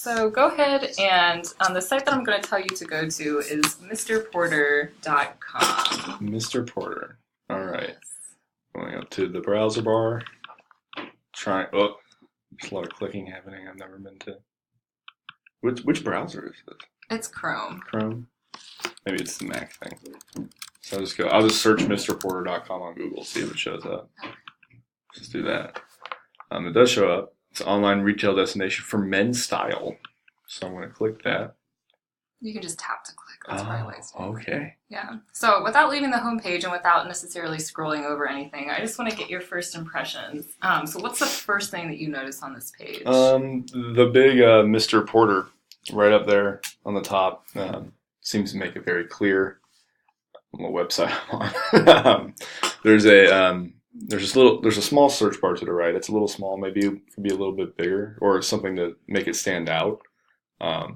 So go ahead and the site that I'm going to tell you to go to is mrporter.com. Mr. Porter. All right. Going up to the browser bar. Trying. Oh, there's a lot of clicking happening. I've never been to. Which browser is this? It's Chrome. Chrome. Maybe it's the Mac thing. So I'll just search mrporter.com on Google, see if it shows up. Just do that. It does show up. It's an online retail destination for men's style. So I'm going to click that. You can just tap to click. That's probably why it's doing okay. that. Yeah. So without leaving the homepage and without necessarily scrolling over anything, I just want to get your first impressions. So what's the first thing that you notice on this page? The big Mr. Porter right up there on the top seems to make it very clear on the website I'm on. There's a small search bar to the right. It's a little small. Maybe it could be a little bit bigger or something to make it stand out. I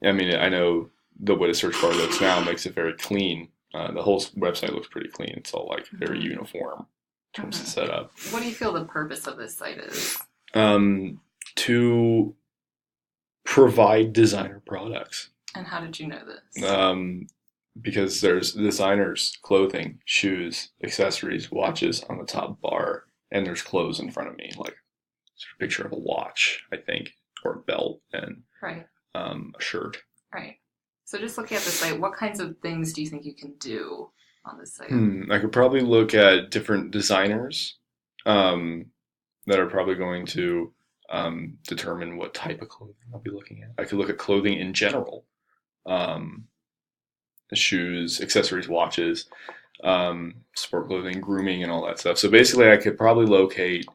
mean, I know the way the search bar looks now makes it very clean. The whole website looks pretty clean. It's all like very uniform in terms of setup. What do you feel the purpose of this site is? To provide designer products. And how did you know this? Because there's designers' clothing, shoes, accessories, watches on the top bar, and there's clothes in front of me, like a picture of a watch, I think, or a belt, and a shirt. Right. So just looking at the site, what kinds of things do you think you can do on this site? I could probably look at different designers that are probably going to determine what type of clothing I'll be looking at. I could look at clothing in general. Shoes, accessories, watches, sport clothing, grooming, and all that stuff. So basically, I could probably locate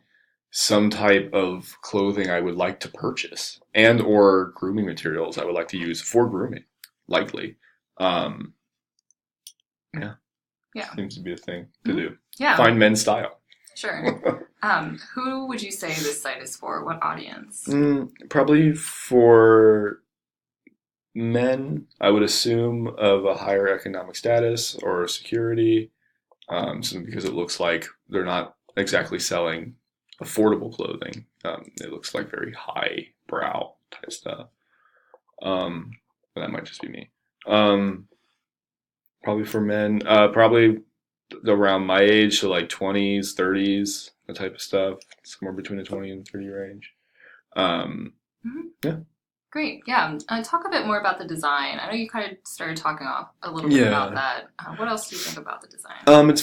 some type of clothing I would like to purchase and or grooming materials I would like to use for grooming, likely. Yeah. Seems to be a thing to do. Yeah. Find men's style. Sure. Who would you say this site is for? What audience? Probably for men, I would assume, of a higher economic status or security, because it looks like they're not exactly selling affordable clothing. It looks like very high brow type stuff. But that might just be me. Probably for men, probably around my age, so like 20s, 30s, that type of stuff, somewhere between the 20 and 30 range. Yeah. Great. Yeah. Talk a bit more about the design. I know you kind of started talking a little bit about that. What else do you think about the design? It's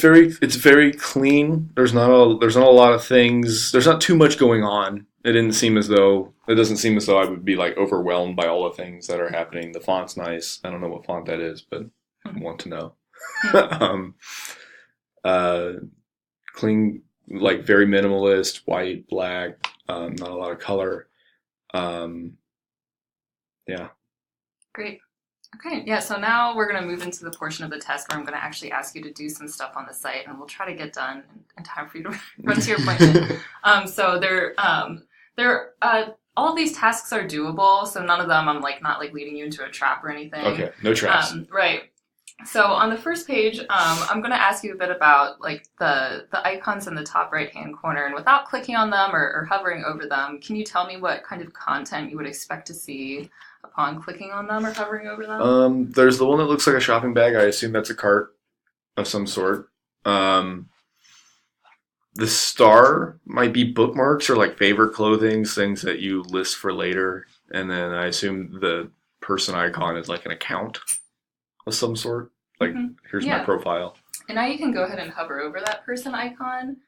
very clean. There's not a lot of things. There's not too much going on. It doesn't seem as though I would be like overwhelmed by all the things that are happening. The font's nice. I don't know what font that is, but I want to know. Clean, like very minimalist, white, black, not a lot of color. Yeah. Great. Okay, yeah, so now we're going to move into the portion of the test where I'm going to actually ask you to do some stuff on the site, and we'll try to get done in time for you to run to your appointment. So all of these tasks are doable, so none of them I'm not leading you into a trap or anything. Okay, no traps. Right. So on the first page, I'm going to ask you a bit about the icons in the top right-hand corner, and without clicking on them or hovering over them, can you tell me what kind of content you would expect to see upon clicking on them or hovering over them? There's the one that looks like a shopping bag. I assume that's a cart of some sort. The star might be bookmarks or like favorite clothing, things that you list for later. And then I assume the person icon is like an account of some sort. Like, here's my profile. And now you can go ahead and hover over that person icon.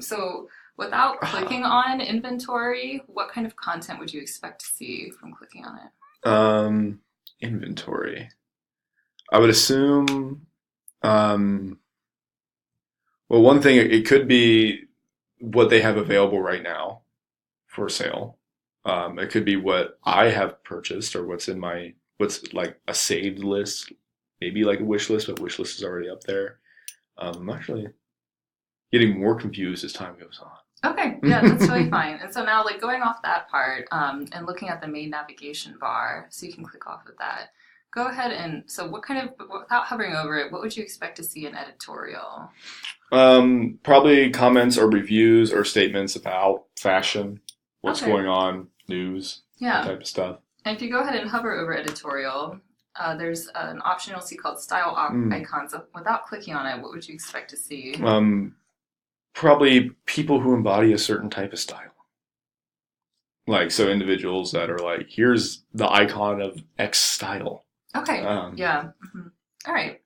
So without clicking on inventory, what kind of content would you expect to see from clicking on it? Inventory. I would assume, well, one thing, it could be what they have available right now for sale. It could be what I have purchased or what's like a saved list, maybe like a wish list, but wish list is already up there. I'm actually getting more confused as time goes on. Okay, yeah, that's totally fine. And so now, going off that part and looking at the main navigation bar, so you can click off of that. Go ahead and, so without hovering over it, what would you expect to see in editorial? Probably comments or reviews or statements about fashion, what's going on, news, Yeah. type of stuff. And if you go ahead and hover over editorial, there's an option you'll see called style icons. Without clicking on it, what would you expect to see? Probably people who embody a certain type of style. Like, so individuals that are like, here's the icon of X style. Okay. Yeah. Mm-hmm. All right.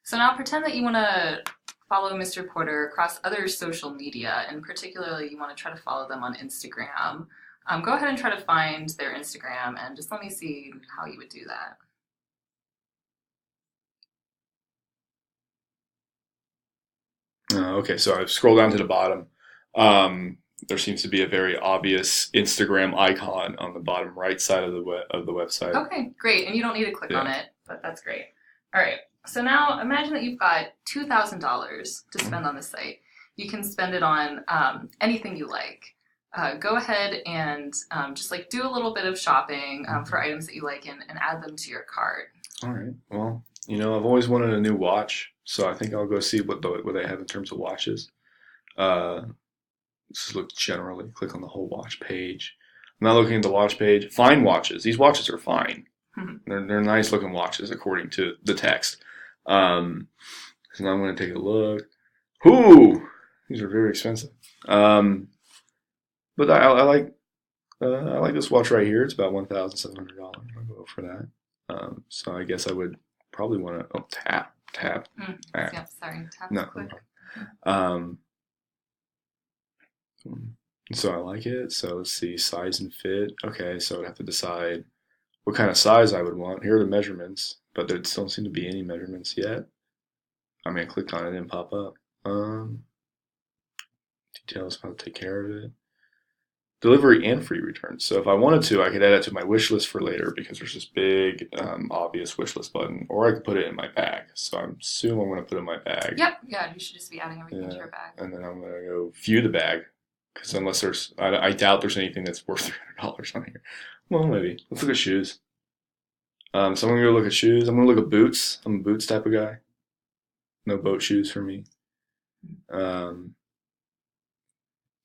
So now pretend that you want to follow Mr. Porter across other social media, and particularly you want to try to follow them on Instagram. Go ahead and try to find their Instagram, and just let me see how you would do that. Okay, so I've scrolled down to the bottom. There seems to be a very obvious Instagram icon on the bottom right side of the website. Okay, great. And you don't need to click on it, but that's great. All right. So now imagine that you've got $2,000 to spend on the site. You can spend it on anything you like. Go ahead and just like do a little bit of shopping for items that you like and add them to your cart. All right. Well, I've always wanted a new watch, so I think I'll go see what they have in terms of watches. Just look generally. Click on the whole watch page. I'm not looking at the watch page. Fine watches. These watches are fine. They're nice looking watches according to the text. So now I'm going to take a look. Ooh, these are very expensive. But I like this watch right here. It's about $1,700. I'll go for that. So I guess I would probably want to tap. Yep, sorry, tap. No. Quick. So I like it. So let's see, size and fit. Okay, so I'd have to decide what kind of size I would want. Here are the measurements, but there don't seem to be any measurements yet. I mean, I clicked on it, it didn't pop up. Details, how to take care of it. Delivery and free returns. So if I wanted to, I could add it to my wish list for later because there's this big, obvious wish list button, or I could put it in my bag. So I assume I'm going to put it in my bag. Yep, yeah, you should just be adding everything to your bag. And then I'm going to go view the bag because unless I doubt there's anything that's worth $300 on here. Well, maybe. Let's look at shoes. So I'm going to go look at shoes. I'm going to look at boots. I'm a boots type of guy. No boat shoes for me.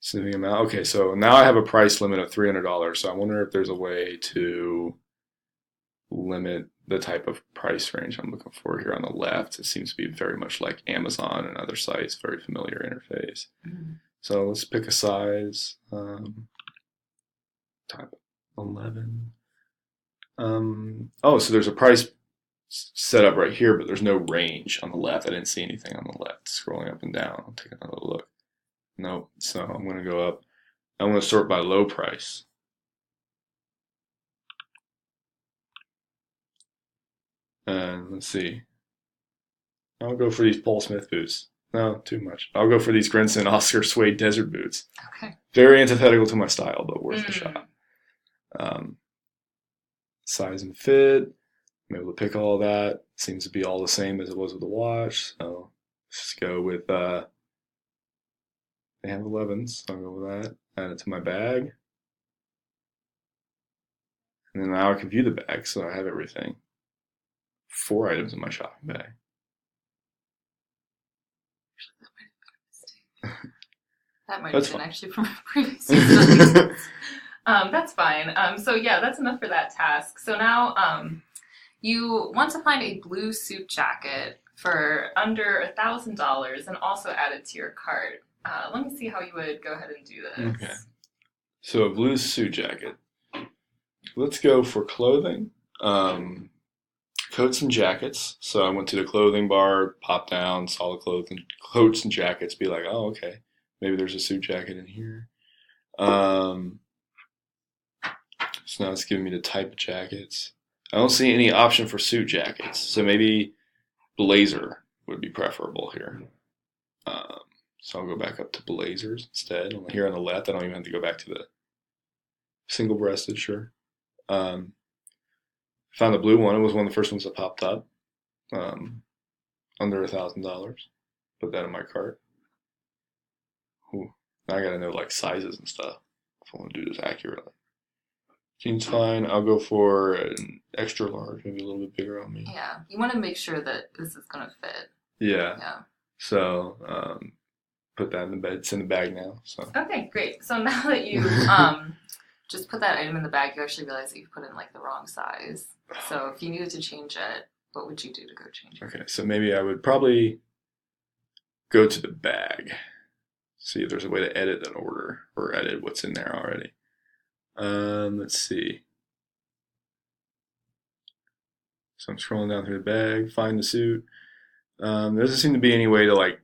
Significant amount. Okay, so now I have a price limit of $300. So I wonder if there's a way to limit the type of price range I'm looking for here on the left. It seems to be very much like Amazon and other sites, very familiar interface. So let's pick a size. Type 11. So there's a price set up right here, but there's no range on the left. I didn't see anything on the left. Scrolling up and down, I'll take another look. Nope. So I'm going to go up. I'm going to sort by low price. And let's see. I'll go for these Paul Smith boots. No, too much. I'll go for these Grinson Oscar suede desert boots. Okay. Very antithetical to my style, but worth the shot. Size and fit. I'm able to pick all of that. Seems to be all the same as it was with the watch. So let's just go with, they have 11s, so I'll go with that. Add it to my bag. And then now I can view the bag, so I have everything. 4 items in my shopping bag. That might have been actually from a previous use. That's fine. So yeah, that's enough for that task. So now you want to find a blue suit jacket for under $1,000 and also add it to your cart. Let me see how you would go ahead and do this. Okay. So a blue suit jacket. Let's go for clothing. Coats and jackets. So I went to the clothing bar, popped down, saw the clothing, coats and jackets. Be like, oh, okay, maybe there's a suit jacket in here. So now it's giving me the type of jackets. I don't see any option for suit jackets. So maybe blazer would be preferable here. So I'll go back up to blazers instead. Here on the left, I don't even have to go back to the single-breasted, sure. Found the blue one. It was one of the first ones that popped up. Under $1,000. Put that in my cart. Ooh, now I gotta know like sizes and stuff if I want to do this accurately. Seems fine. I'll go for an extra large, maybe a little bit bigger on me. Yeah, you want to make sure that this is gonna fit. Yeah. Yeah. So put that in the bed. It's in the bag now. So. Okay, great. So now that you just put that item in the bag, you actually realize that you put in like the wrong size. So if you needed to change it, what would you do to go change it? Okay, so maybe I would probably go to the bag, see if there's a way to edit an order or edit what's in there already. Let's see. So I'm scrolling down through the bag, find the suit. There doesn't seem to be any way to like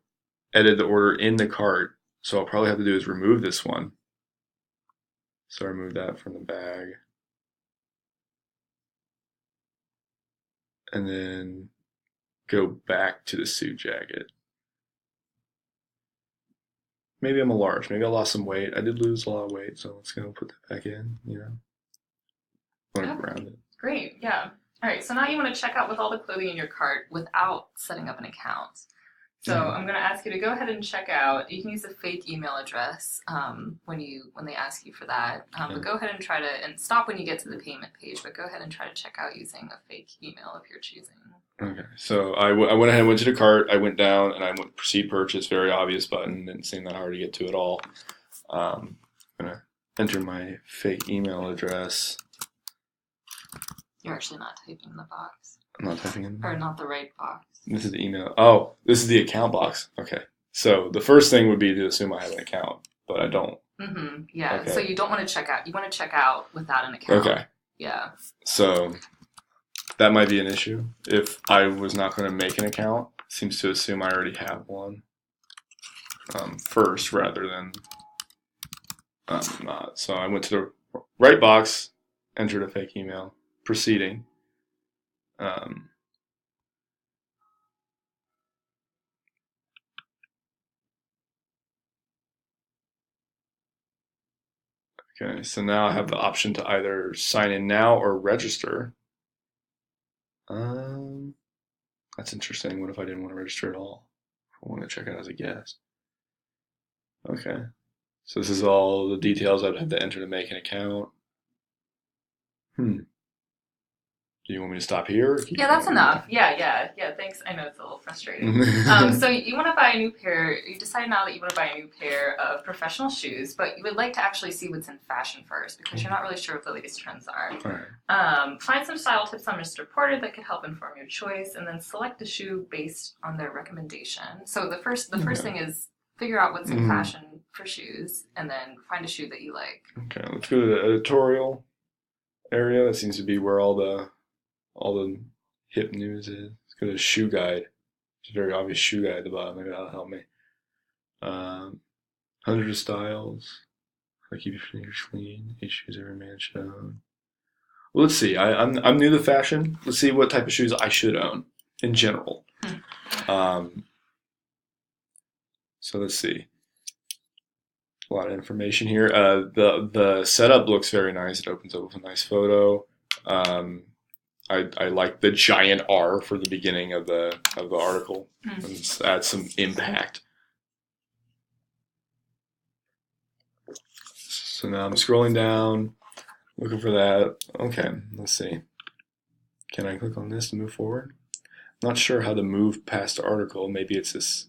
edit the order in the cart. So I'll probably have to do is remove this one. So I remove that from the bag. And then go back to the suit jacket. Maybe I'm a large. Maybe I lost some weight. I did lose a lot of weight, so let's go put that back in, you know. Want to Okay, round it. great. Yeah. All right. So now you want to check out with all the clothing in your cart without setting up an account. So Mhm. I'm going to ask you to go ahead and check out. You can use a fake email address when they ask you for that. But Okay. go ahead and try to and stop when you get to the payment page. But go ahead and try to check out using a fake email of your choosing. Okay. So I went ahead and went to the cart. I went down and I went proceed purchase. Very obvious button. Didn't seem that hard to get to at all. I'm gonna enter my fake email address. You're actually not typing in the box, I'm not typing in. or not the right box. This is the email. Oh, this is the account box. Okay. So the first thing would be to assume I have an account, but I don't. Mm-hmm. Yeah. So Okay. you don't want to check out. You want to check out without an account. Okay. Yeah. So that might be an issue. If I was not going to make an account, it seems to assume I already have one first rather than not. So I went to the right box, entered a fake email, proceeding. Um, okay, so now I have the option to either sign in now or register. Um, that's interesting. What if I didn't want to register at all? I want to check out as a guest. Okay. So this is all the details I'd have to enter to make an account. Hmm. Do you want me to stop here or keep Yeah, that's going? enough. Yeah. Thanks. I know it's a little frustrating. So you want to buy a new pair. You decide now that you want to buy a new pair of professional shoes, but you would like to actually see what's in fashion first because you're not really sure what the latest trends are. All right. Find some style tips on Mr. Porter that could help inform your choice, and then select a shoe based on their recommendation. So the first Yeah. thing is figure out what's in Mhm. fashion for shoes, and then find a shoe that you like. Okay, let's go to the editorial area. That seems to be where all the hip news is. Let's go to the shoe guide. There's a very obvious shoe guide at the bottom. Maybe that'll help me. Um, hundreds of styles. How to keep your fingers clean. 8 shoes every man should own. Well, let's see. I'm new to fashion. Let's see what type of shoes I should own in general. Um, so let's see. A lot of information here. The setup looks very nice. It opens up with a nice photo. Um, I like the giant R for the beginning of the article. And adds some impact. So now I'm scrolling down, looking for that. Okay, let's see. Can I click on this to move forward? Not sure how to move past the article. Maybe it's this.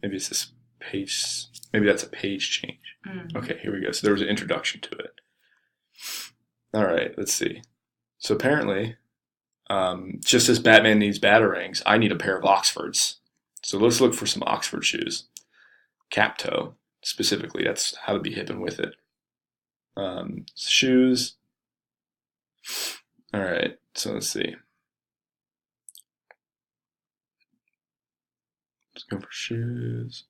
Maybe it's this page. Maybe that's a page change. Okay, here we go. So there was an introduction to it. All right, let's see. So apparently, just as Batman needs batarangs, I need a pair of Oxfords. So let's look for some Oxford shoes. Cap toe, specifically. That's how to be hip and with it. Shoes. All right, so let's see. Let's go for shoes.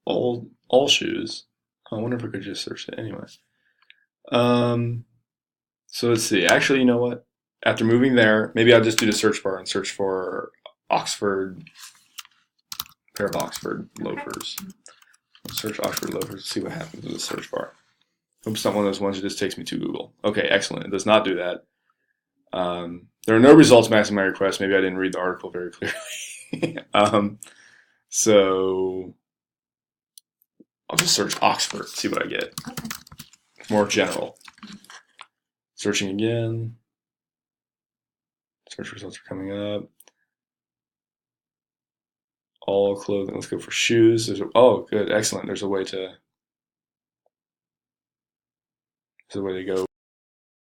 All shoes. I wonder if I could just search it anyway. Um, so let's see. Actually, you know what? After moving there, maybe I'll just do the search bar and search for Oxford, pair of Oxford loafers. Let's search Oxford loafers, see what happens with the search bar. Hope it's not one of those ones that just takes me to Google. Okay, excellent. It does not do that. There are no results matching my request. Maybe I didn't read the article very clearly. So I'll just search Oxford, see what I get. More general. Searching again. Search results are coming up. All clothing. Let's go for shoes. Oh, good, excellent. There's a way to. is the way to go.